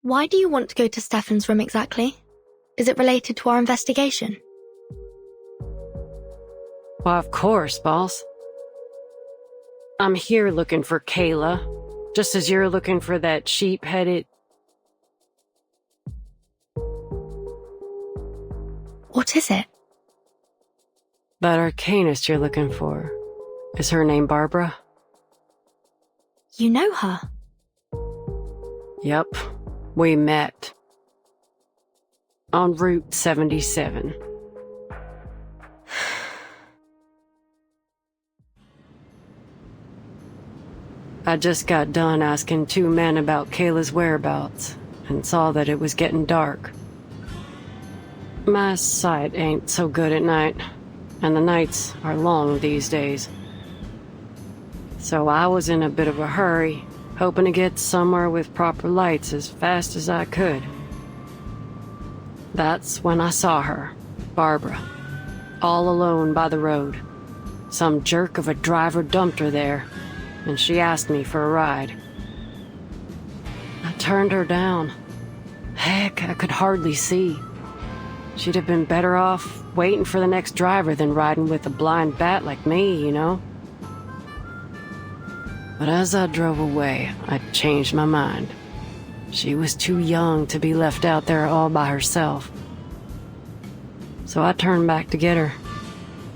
Why do you want to go to Stefan's room exactly? Is it related to our investigation? Why, of course, boss. I'm here looking for Kayla, just as you're looking for that sheep-headed... What is it? That arcanist you're looking for. Is her name Barbara? You know her? Yep, we met. On Route 77. I just got done asking two men about Kayla's whereabouts, and saw that it was getting dark. My sight ain't so good at night, and the nights are long these days. So I was in a bit of a hurry, hoping to get somewhere with proper lights as fast as I could. That's when I saw her, Barbara, all alone by the road. Some jerk of a driver dumped her there, and she asked me for a ride. I turned her down. Heck, I could hardly see. She'd have been better off waiting for the next driver than riding with a blind bat like me, you know? But as I drove away, I changed my mind. She was too young to be left out there all by herself. So I turned back to get her.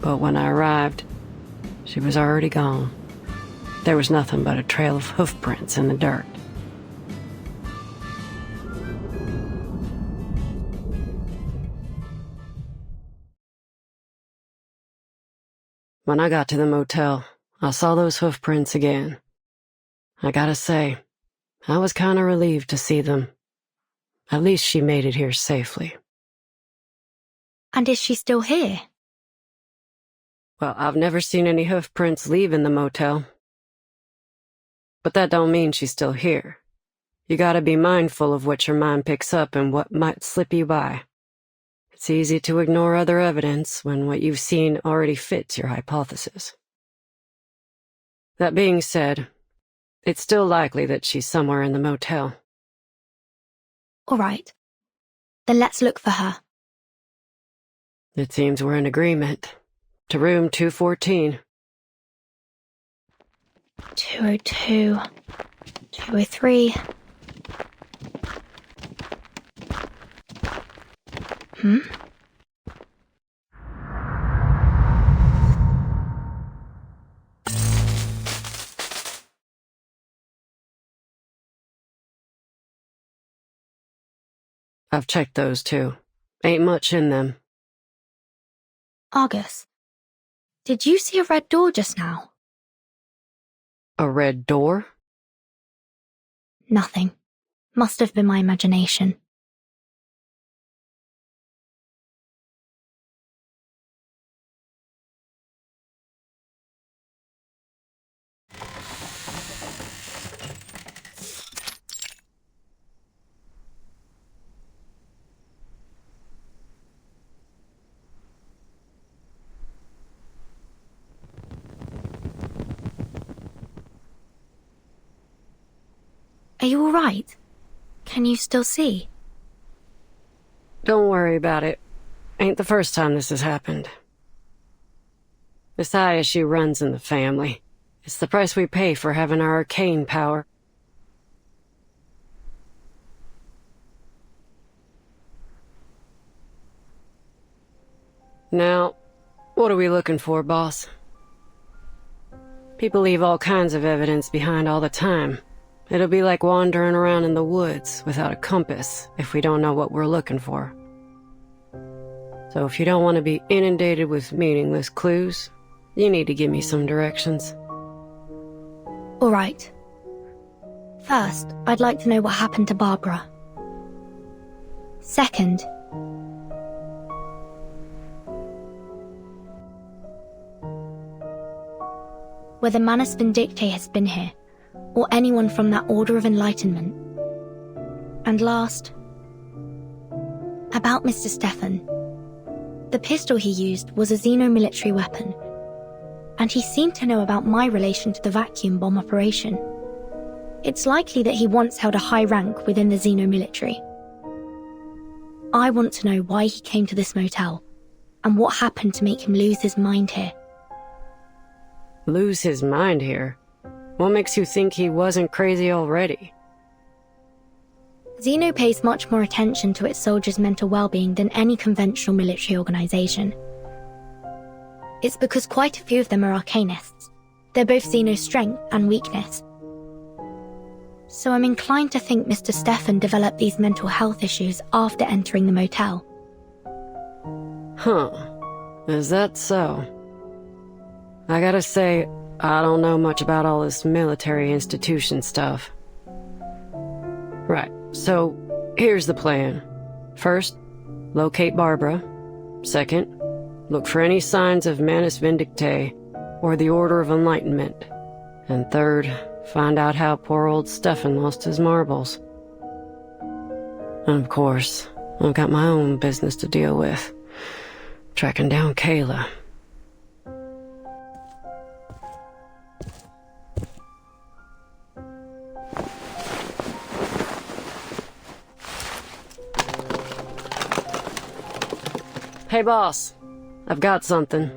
But when I arrived, she was already gone. There was nothing but a trail of hoof prints in the dirt. When I got to the motel, I saw those hoof prints again. I gotta say, I was kinda relieved to see them. At least she made it here safely. And is she still here? Well, I've never seen any hoof prints leaving the motel. But that don't mean she's still here. You gotta be mindful of what your mind picks up and what might slip you by. It's easy to ignore other evidence when what you've seen already fits your hypothesis. That being said, it's still likely that she's somewhere in the motel. All right. Then let's look for her. It seems we're in agreement. To room 214. 202. 203. I've checked those too. Ain't much in them. Argus, did you see a red door just now? A red door? Nothing. Must have been my imagination. Are you all right? Can you still see? Don't worry about it. Ain't the first time this has happened. This eye issue runs in the family. It's the price we pay for having our arcane power. Now, what are we looking for, boss? People leave all kinds of evidence behind all the time. It'll be like wandering around in the woods without a compass if we don't know what we're looking for. So if you don't want to be inundated with meaningless clues, you need to give me some directions. All right. First, I'd like to know what happened to Barbara. Second, whether Manus Vindictae has been here, or anyone from that Order of Enlightenment. And last, about Mr. Stefan. The pistol he used was a xeno-military weapon, and he seemed to know about my relation to the vacuum bomb operation. It's likely that he once held a high rank within the Xeno military. I want to know why he came to this motel, and what happened to make him lose his mind here. Lose his mind here? What makes you think he wasn't crazy already? Xeno pays much more attention to its soldiers' mental well-being than any conventional military organization. It's because quite a few of them are Arcanists. They're both Xeno's strength and weakness. So I'm inclined to think Mr. Stefan developed these mental health issues after entering the motel. Huh. Is that so? I gotta say, I don't know much about all this military institution stuff. Right, so here's the plan. First, locate Barbara. Second, look for any signs of Manus Vindictae or the Order of Enlightenment. And third, find out how poor old Stefan lost his marbles. And of course, I've got my own business to deal with. Tracking down Kayla. Hey boss, I've got something.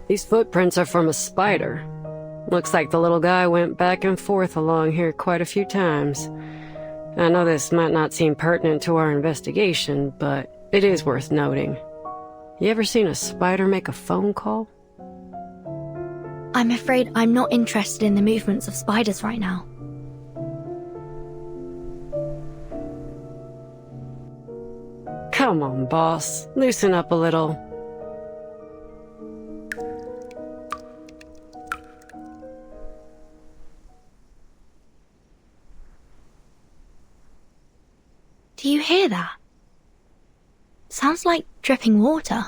These footprints are from a spider. Looks like the little guy went back and forth along here quite a few times. I know this might not seem pertinent to our investigation, but it is worth noting. You ever seen a spider make a phone call? I'm afraid I'm not interested in the movements of spiders right now. Come on, boss. Loosen up a little. Do you hear that? Sounds like dripping water.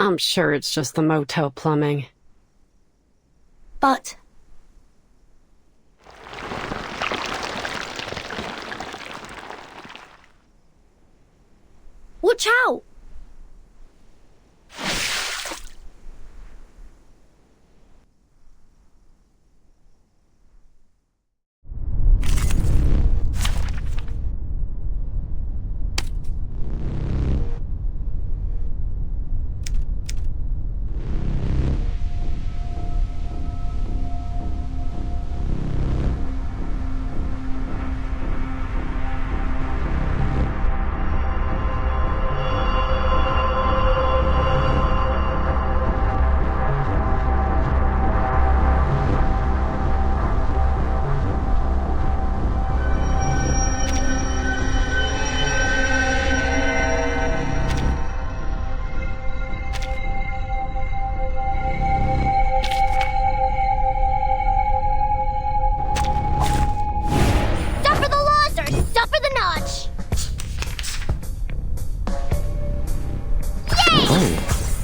I'm sure it's just the motel plumbing. But... watch out!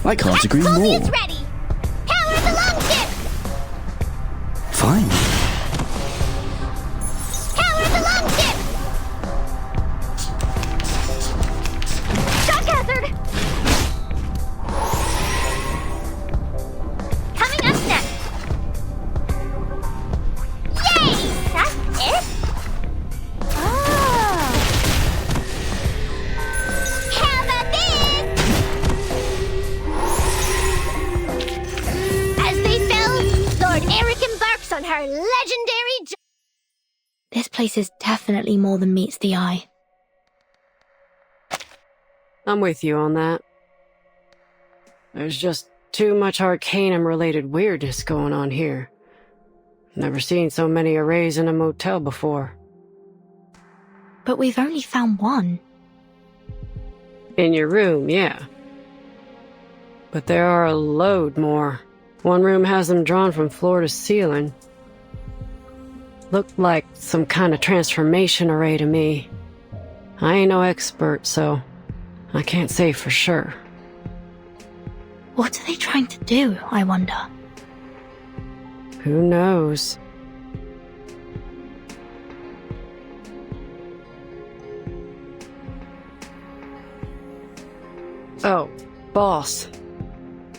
I can't agree more. It's ready! Power the longship! Fine. Power the longship! Shock hazard! Coming up next! Yay! That's it? Oh! How about this? As they fell, Lord Eric embarks on her legendary journey. This place is definitely more than meets the eye. I'm with you on that. There's just too much Arcanum-related weirdness going on here. Never seen so many arrays in a motel before. But we've only found one. In your room, yeah. But there are a load more. One room has them drawn from floor to ceiling. Looked like some kind of transformation array to me. I ain't no expert, so I can't say for sure. What are they trying to do, I wonder? Who knows? Oh, boss.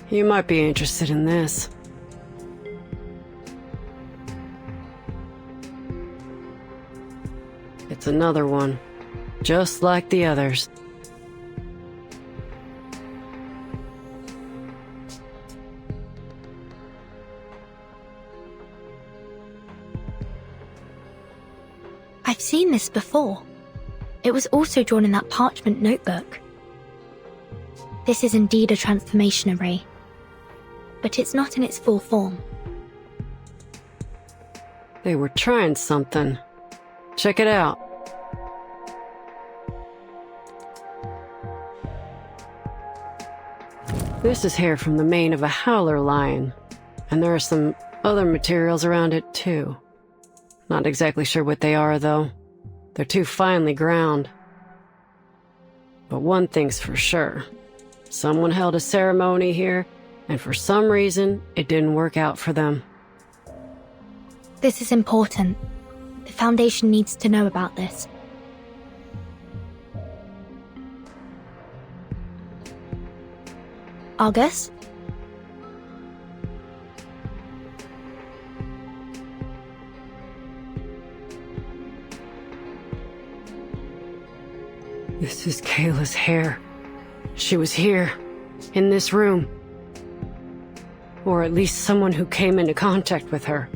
You might be interested in this. It's another one, just like the others. I've seen this before. It was also drawn in that parchment notebook. This is indeed a transformation array, but it's not in its full form. They were trying something. Check it out. This is hair from the mane of a howler lion, and there are some other materials around it too. Not exactly sure what they are, though. They're too finely ground. But one thing's for sure. Someone held a ceremony here, and for some reason, it didn't work out for them. This is important. The Foundation needs to know about this. Argus? This is Kayla's hair. She was here, in this room. Or at least someone who came into contact with her.